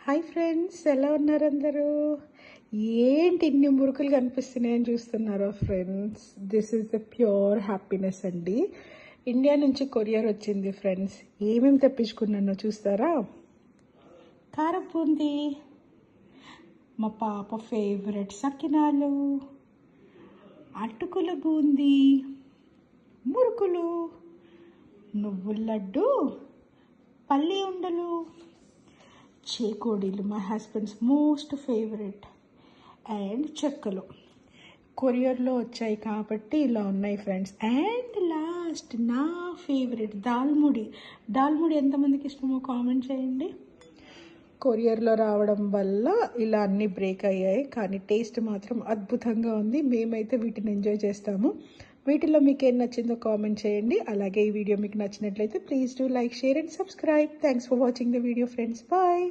Hi friends, ఎలా ఉన్నారు అందరూ? ఏంటి ఇన్ని మురుకులు కనిపిస్తున్నాయని చూస్తున్నారో friends, this is the pure happiness అండి. ఇండియా నుంచి కొరియర్ వచ్చింది ఫ్రెండ్స్. ఏమేమి తెప్పించుకున్నానో చూస్తారా? కారం బూందీ, మా పాప ఫేవరెట్ సకినాలు, అటుకుల బూందీ, మురుకులు, నువ్వుల లడ్డు, పల్లి ఉండలు, చేకోడీలు, my husband's most favourite, and చెక్కలు కొరియర్లో వచ్చాయి కాబట్టి ఇలా ఉన్నాయి ఫ్రెండ్స్. అండ్ లాస్ట్ నా ఫేవరెట్ దాల్ముడి. ఎంతమందికి ఇష్టమో కామెంట్ చేయండి. కొరియర్లో రావడం వల్ల ఇలా అన్నీ బ్రేక్ అయ్యాయి, కానీ టేస్ట్ మాత్రం అద్భుతంగా ఉంది. మేమైతే వీటిని ఎంజాయ్ చేస్తాము. వీటిలో మీకు ఏం నచ్చిందో కామెంట్ చేయండి. అలాగే ఈ వీడియో మీకు నచ్చినట్లయితే please do like, share and subscribe. Thanks for watching the video friends. Bye.